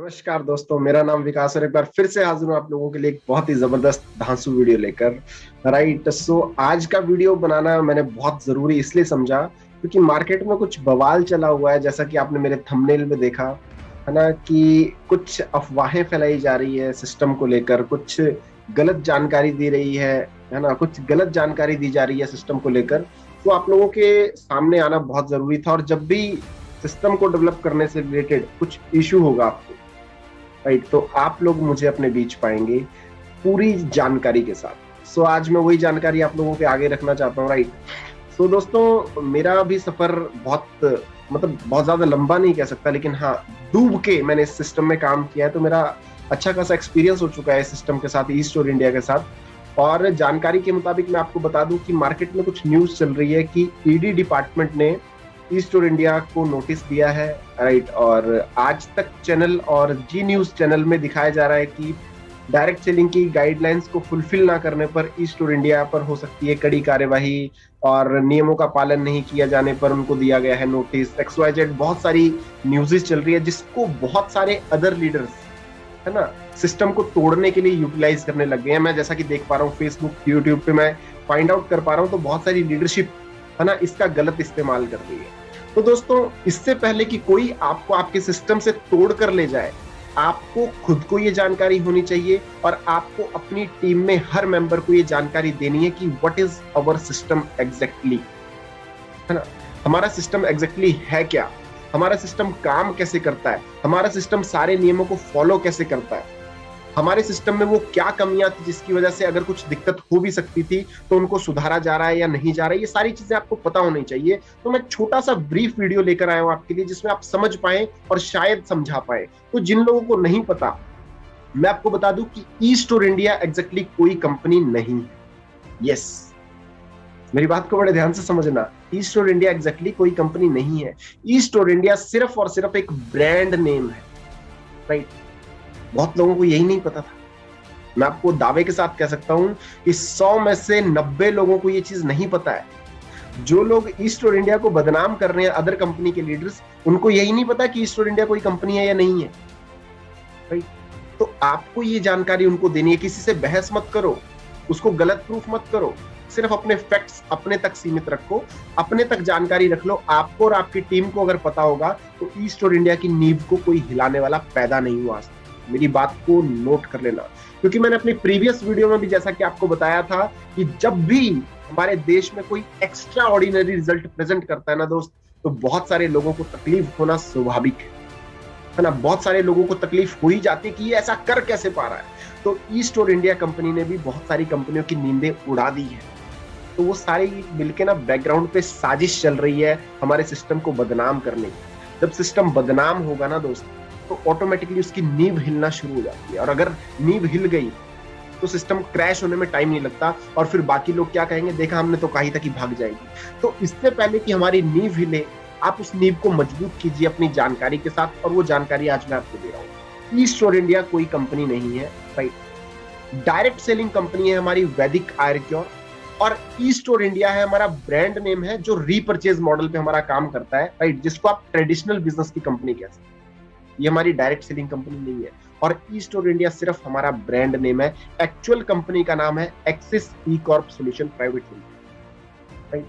नमस्कार दोस्तों, मेरा नाम विकास और एक बार फिर से हाजिर हूँ आप लोगों के लिए एक बहुत ही जबरदस्त धांसू वीडियो लेकर। राइट, सो आज का वीडियो बनाना मैंने बहुत जरूरी इसलिए समझा क्योंकि मार्केट में कुछ बवाल चला हुआ है, जैसा कि आपने मेरे थंबनेल में देखा है ना, कि कुछ अफवाहें फैलाई जा रही है सिस्टम को लेकर, कुछ गलत जानकारी दी रही है ना, कुछ गलत जानकारी दी जा रही है सिस्टम को लेकर। तो आप लोगों के सामने आना बहुत जरूरी था, और जब भी सिस्टम को डेवलप करने से रिलेटेड कुछ इशू होगा आपको, राइट, तो आप लोग मुझे अपने बीच पाएंगे पूरी जानकारी के साथ। सो आज मैं वही जानकारी आप लोगों के आगे रखना चाहता हूँ। राइट, सो दोस्तों, मेरा भी सफर बहुत ज्यादा लंबा नहीं कह सकता, लेकिन हाँ, डूब के मैंने इस सिस्टम में काम किया है, तो मेरा अच्छा खासा एक्सपीरियंस हो चुका है इस सिस्टम के साथ, ई-स्टोर इंडिया के साथ। और जानकारी के मुताबिक मैं आपको बता दूं कि मार्केट में कुछ न्यूज चल रही है कि ईडी डिपार्टमेंट ने ई-स्टोर इंडिया को नोटिस दिया है। राइट, और आज तक चैनल और जी न्यूज चैनल में दिखाया जा रहा है कि डायरेक्ट सेलिंग की गाइडलाइंस को फुलफिल ना करने पर ई-स्टोर इंडिया पर हो सकती है कड़ी कार्यवाही, और नियमों का पालन नहीं किया जाने पर उनको दिया गया है नोटिस। XYZ बहुत सारी न्यूज़ेस चल रही है, जिसको बहुत सारे अदर लीडर्स है ना सिस्टम को तोड़ने के लिए यूटिलाइज करने लग गए हैं। मैं जैसा कि देख पा रहा हूँ फेसबुक, यूट्यूब पे मैं फाइंड आउट कर पा रहा हूँ, तो बहुत सारी लीडरशिप है ना इसका गलत इस्तेमाल कर रही है। तो दोस्तों, इससे पहले कि कोई आपको आपके सिस्टम से तोड़ कर ले जाए, आपको खुद को ये जानकारी होनी चाहिए, और आपको अपनी टीम में हर मेंबर को ये जानकारी देनी है कि what is our system exactly, है ना, हमारा सिस्टम एग्जैक्टली है क्या, हमारा सिस्टम काम कैसे करता है, हमारा सिस्टम सारे नियमों को फॉलो कैसे करता है, हमारे सिस्टम में वो क्या कमियां थी जिसकी वजह से अगर कुछ दिक्कत हो भी सकती थी तो उनको सुधारा जा रहा है या नहीं जा रहा है, ये सारी चीजें आपको पता होनी चाहिए। तो मैं छोटा सा ब्रीफ वीडियो लेकर आया हूं आपके लिए, जिसमें आप समझ पाए और शायद समझा पाए। तो जिन लोगों को नहीं पता, मैं आपको बता दूं कि ई-स्टोर इंडिया एग्जैक्टली कोई कंपनी नहीं है। यस, मेरी बात को बड़े ध्यान से समझना, ई-स्टोर इंडिया एग्जैक्टली कोई कंपनी नहीं है। ई-स्टोर इंडिया सिर्फ और सिर्फ एक ब्रांड नेम है। राइट, बहुत लोगों को यही नहीं पता था। मैं आपको दावे के साथ कह सकता हूं कि 100 में से 90 लोगों को ये चीज नहीं पता है। जो लोग ई-स्टोर इंडिया को बदनाम कर रहे हैं, अदर कंपनी के लीडर्स, उनको यही नहीं पता कि ई-स्टोर इंडिया कोई कंपनी है या नहीं है। राइट, तो आपको ये जानकारी उनको देनी है। किसी से बहस मत करो, उसको गलत प्रूफ मत करो, सिर्फ अपने फैक्ट्स अपने तक सीमित रखो, अपने तक जानकारी रख लो। आपको और आपकी टीम को अगर पता होगा तो ई-स्टोर इंडिया की नींव को कोई हिलाने वाला पैदा नहीं हुआ। मेरी बात को नोट कर लेना, क्योंकि मैंने अपनी प्रीवियस वीडियो में भी जैसा कि आपको बताया था कि जब भी हमारे देश में कोई एक्स्ट्रा ऑर्डिनरी रिजल्ट प्रेजेंट करता है ना दोस्त, तो बहुत सारे लोगों को तकलीफ होना स्वाभाविक है ना। बहुत सारे लोगों को तकलीफ हो ही जाती है कि ये ऐसा कर कैसे पा रहा है। तो ई-स्टोर इंडिया कंपनी ने भी बहुत सारी कंपनियों की नींदें उड़ा दी है। तो वो सारी मिलके ना बैकग्राउंड पे साजिश चल रही है हमारे सिस्टम को बदनाम करने की। जब सिस्टम बदनाम होगा ना दोस्त, तो ऑटोमेटिकली उसकी नींव हिलना शुरू हो जाती है, और अगर नींव हिल गई तो सिस्टम क्रैश होने में टाइम नहीं लगता, और फिर बाकी लोग क्या कहेंगे, देखा हमने तो कही था कि भाग जाएगी। तो इससे पहले कि हमारी नींव हिले, आप उस नींव को मजबूत कीजिए अपनी जानकारी के साथ, और वो जानकारी आज मैं आपको दे रहा हूँ। ई-स्टोर इंडिया कोई कंपनी नहीं है। राइट, डायरेक्ट सेलिंग कंपनी है हमारी वैदिक आयुर्क्योर, और ई-स्टोर इंडिया है हमारा ब्रांड नेम है, जो रीपर्चेज मॉडल पे हमारा काम करता है। राइट, जिसको आप ट्रेडिशनल बिजनेस की कंपनी कह सकते हैं। ये हमारी डायरेक्ट सेलिंग कंपनी नहीं है, और ई-स्टोर इंडिया सिर्फ हमारा ब्रांड नेम है। एक्चुअल कंपनी का नाम है Axis e corp solution private limited. Right,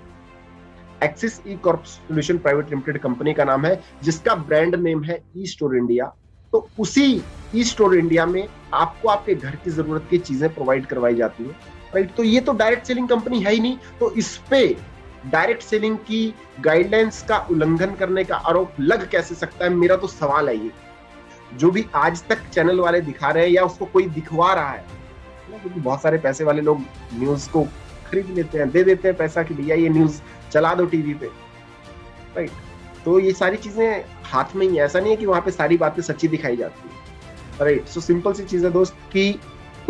Axis e corp solution private limited company का नाम है, जिसका ब्रांड नेम है ई-स्टोर इंडिया। तो उसी ई-स्टोर इंडिया में आपको आपके घर की जरूरत की चीजें प्रोवाइड करवाई जाती है। राइट, तो ये तो डायरेक्ट सेलिंग कंपनी है ही नहीं, तो इस पे डायरेक्ट सेलिंग की गाइडलाइंस का उल्लंघन करने का आरोप लग कैसे सकता है, मेरा तो सवाल है। ये जो भी आज तक चैनल वाले दिखा रहे हैं या उसको कोई दिखवा रहा है, क्योंकि बहुत सारे पैसे वाले लोग न्यूज को खरीद लेते हैं, दे देते हैं पैसा कि भैया ये न्यूज चला दो टीवी पे। राइट, तो ये सारी चीजें हाथ में ही है, ऐसा नहीं है कि वहां पे सारी बातें सच्ची दिखाई जाती है। राइट, सो सिंपल सी चीज है दोस्त कि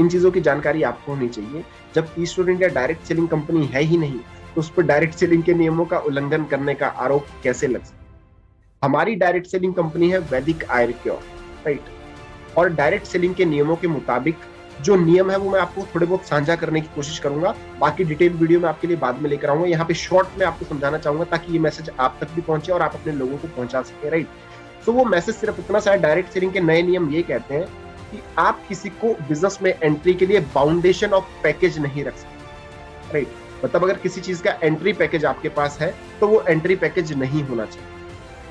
इन चीजों की जानकारी आपको होनी चाहिए। जब ई-स्टोर इंडिया डायरेक्ट सेलिंग कंपनी है ही नहीं, तो उस पर डायरेक्ट सेलिंग के नियमों का उल्लंघन करने का आरोप कैसे लग सकता है। हमारी डायरेक्ट सेलिंग कंपनी है वैदिक आयुर्क्योर। राइट, और डायरेक्ट सेलिंग के नियमों के मुताबिक जो नियम है वो मैं आपको थोड़े बहुत साझा करने की कोशिश करूंगा। बाकी डिटेल वीडियो में आपके लिए बाद में लेकर आऊंगा। यहाँ पे शॉर्ट में आपको समझाना चाहूंगा ताकि ये मैसेज आप तक भी पहुंचे और आप अपने लोगों को पहुंचा सके। राइट, तो वो मैसेज सिर्फ इतना सा है, डायरेक्ट सेलिंग के नए नियम ये कहते हैं कि आप किसी को बिजनेस में एंट्री के लिए बाउंडेशन ऑफ पैकेज नहीं रख सकते, राइट। मतलब अगर किसी चीज का एंट्री पैकेज आपके पास है तो वो एंट्री पैकेज नहीं होना चाहिए,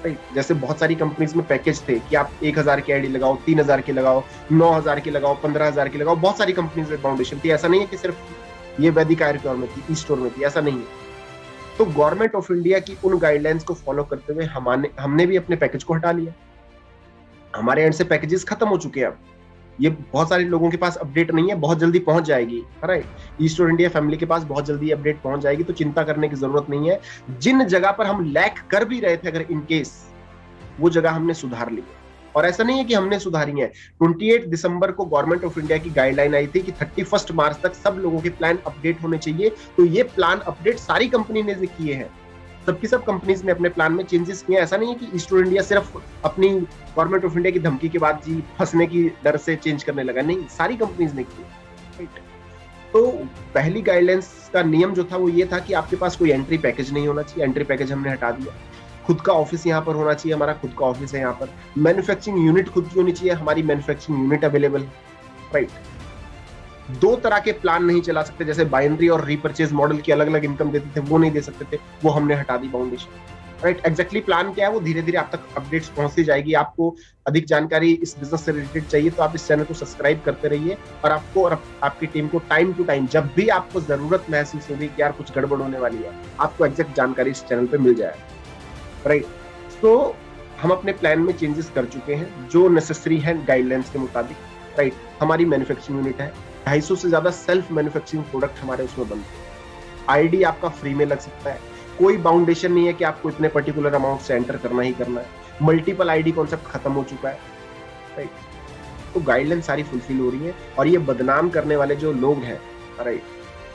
राइट। जैसे बहुत सारी कंपनीज में पैकेज थे कि आप 1000 की आईडी लगाओ, 3000 की लगाओ, 9000 की लगाओ, 15000 की लगाओ, बहुत सारी कंपनीज में बाउंडेशन थी। ऐसा नहीं है कि सिर्फ ये वैदिक आयुर्वेद में थी, ई स्टोर में थी, ऐसा नहीं है। तो गवर्नमेंट ऑफ इंडिया की उन गाइडलाइंस को फॉलो करते हुए हमने भी अपने पैकेज को हटा लिया। हमारे एंड से पैकेजेस खत्म हो चुके हैं। अब ये बहुत सारे लोगों के पास अपडेट नहीं है, बहुत जल्दी पहुंच जाएगी, right. E store India family के पास बहुत जल्दी अपडेट पहुंच जाएगी, तो चिंता करने की जरूरत नहीं है। जिन जगह पर हम लैक कर भी रहे थे, अगर इन केस, वो जगह हमने सुधार ली है। और ऐसा नहीं है कि हमने सुधारी है। 28 दिसंबर को गवर्नमेंट ऑफ इंडिया की गाइडलाइन आई थी कि 31 मार्च तक सब लोगों के प्लान अपडेट होने चाहिए। तो ये प्लान अपडेट सारी कंपनी ने किए हैं, सबकी सब कंपनीज ने अपने प्लान में चेंजेस किए। ऐसा नहीं है कि ईस्ट इंडिया सिर्फ अपनी गवर्नमेंट ऑफ इंडिया की धमकी के बाद जी फंसने की डर से चेंज करने लगा, नहीं, सारी कंपनीज ने किए, राइट। तो पहली गाइडलाइंस का नियम जो था वो ये था कि आपके पास कोई एंट्री पैकेज नहीं होना चाहिए। एंट्री पैकेज हमने हटा दिया। खुद का ऑफिस यहाँ पर होना चाहिए, हमारा खुद का ऑफिस है यहाँ पर। मैन्युफैक्चरिंग यूनिट खुद की होनी चाहिए, हमारी मैन्युफैक्चरिंग यूनिट अवेलेबल है, राइट। दो तरह के प्लान नहीं चला सकते, जैसे बाइनरी और रीपरचेज मॉडल की अलग अलग इनकम देते थे, वो नहीं दे सकते थे, वो हमने हटा दी बाउंडेशन, राइट। एग्जैक्टली प्लान क्या है वो धीरे धीरे आप तक अपडेट्स पहुंचती जाएगी। आपको अधिक जानकारी इस बिजनेस से रिलेटेड चाहिए तो आप इस चैनल को सब्सक्राइब करते रहिए, और आपको और आपकी टीम को टाइम टू टाइम जब भी आपको जरूरत महसूस होगी कि यार कुछ गड़बड़ होने वाली है, आपको एग्जैक्ट जानकारी इस चैनल पे मिल जाएगा, राइट। तो हम अपने प्लान में चेंजेस कर चुके हैं जो नेसेसरी है गाइडलाइंस के मुताबिक, राइट। हमारी मैन्युफैक्चरिंग यूनिट है, 250 से ज्यादा सेल्फ मैन्युफैक्चरिंग प्रोडक्ट हमारे उसमें बनते हैं। आईडी आपका फ्री में लग सकता है, कोई बाउंडेशन नहीं है कि आपको इतने पर्टिकुलर अमाउंट से एंटर करना ही करना है। मल्टीपल आईडी कॉन्सेप्ट खत्म हो चुका है, राइट। तो गाइडलाइन सारी फुलफिल हो रही है। और ये बदनाम करने वाले जो लोग हैं, राइट,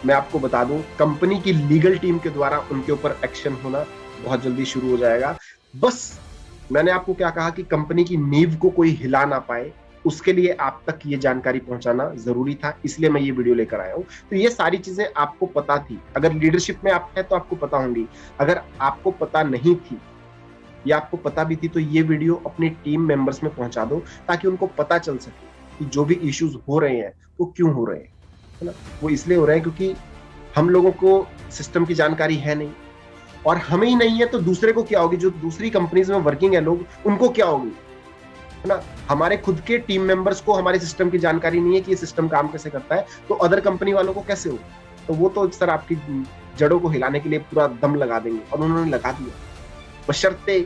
मैं आपको बता दूं, कंपनी की लीगल टीम के द्वारा उनके ऊपर एक्शन होना बहुत जल्दी शुरू हो जाएगा। बस मैंने आपको क्या कहा कि कंपनी की नींव को कोई हिला ना पाए, उसके लिए आप तक ये जानकारी पहुंचाना जरूरी था, इसलिए मैं ये वीडियो लेकर आया हूं। तो ये सारी चीजें आपको पता थी, अगर लीडरशिप में आप है तो आपको पता होंगी। अगर आपको पता नहीं थी या आपको पता भी थी तो ये वीडियो अपनी टीम मेंबर्स में पहुंचा दो, ताकि उनको पता चल सके कि जो भी इश्यूज हो रहे हैं वो क्यों हो रहे हैं, है ना। वो इसलिए हो रहे हैं क्योंकि हम लोगों को सिस्टम की जानकारी है नहीं, और हमें ही नहीं है तो दूसरे को क्या होगी, जो दूसरी कंपनीज में वर्किंग है लोग, उनको क्या होगी, है ना। हमारे खुद के टीम मेंबर्स को हमारे सिस्टम की जानकारी नहीं है कि ये सिस्टम काम कैसे करता है, तो अदर कंपनी वालों को कैसे हो। तो वो तो सर आपकी जड़ों को हिलाने के लिए पूरा दम लगा देंगे, और उन्होंने लगा दिया। बशर्ते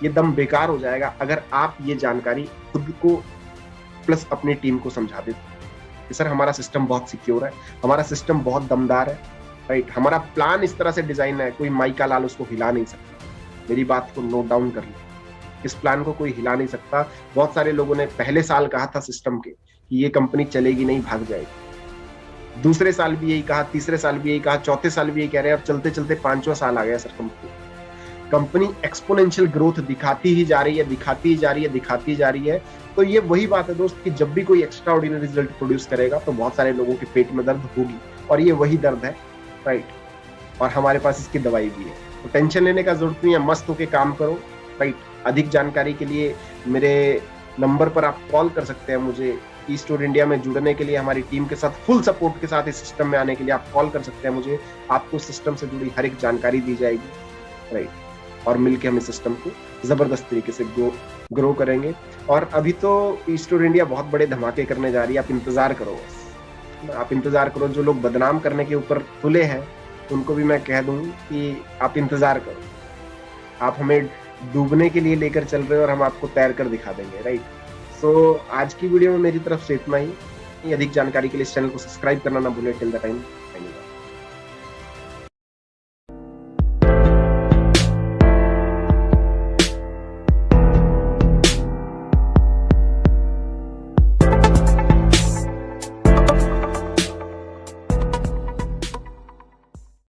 ये दम बेकार हो जाएगा अगर आप ये जानकारी खुद को प्लस अपनी टीम को समझा देते कि सर हमारा सिस्टम बहुत सिक्योर है, हमारा सिस्टम बहुत दमदार है, राइट। हमारा प्लान इस तरह से डिजाइन है, कोई माई का लाल उसको हिला नहीं सकता। मेरी बात को नोट डाउन कर लो, इस प्लान को कोई हिला नहीं सकता। बहुत सारे लोगों ने पहले साल कहा था सिस्टम के कि ये कंपनी चलेगी नहीं, भाग जाएगी। दूसरे साल भी यही कहा, तीसरे साल भी यही कहा, चौथे साल भी यही कह रहे हैं। अब चलते चलते 5वां साल आ गया सर। कंपनी एक्सपोनेंशियल ग्रोथ दिखाती ही जा रही है, दिखाती ही जा रही है, दिखाती ही जा रही है। तो ये वही बात है दोस्त कि जब भी कोई एक्स्ट्रा ऑर्डिनरी रिजल्ट प्रोड्यूस करेगा तो बहुत सारे लोगों के पेट में दर्द होगी, और ये वही दर्द है, राइट। और हमारे पास इसकी दवाई भी है, तो टेंशन लेने का जरूरत नहीं है, मस्त होके काम करो, राइट। अधिक जानकारी के लिए मेरे नंबर पर आप कॉल कर सकते हैं मुझे। ई स्टोर इंडिया में जुड़ने के लिए, हमारी टीम के साथ फुल सपोर्ट के साथ इस सिस्टम में आने के लिए आप कॉल कर सकते हैं मुझे। आपको सिस्टम से जुड़ी हर एक जानकारी दी जाएगी, राइट। और मिलकर हम इस सिस्टम को जबरदस्त तरीके से ग्रो करेंगे। और अभी तो ई स्टोर इंडिया बहुत बड़े धमाके करने जा रही है, आप इंतजार करो, आप इंतजार करो। जो लोग बदनाम करने के ऊपर तुले हैं उनको भी मैं कह दूं कि आप इंतजार करो। आप हमें डूबने के लिए लेकर चल रहे हो और हम आपको तैर कर दिखा देंगे, राइट। सो आज की वीडियो में मेरी तरफ से इतना ही। अधिक जानकारी के लिए इस चैनल को सब्सक्राइब करना ना भूलें। Till the time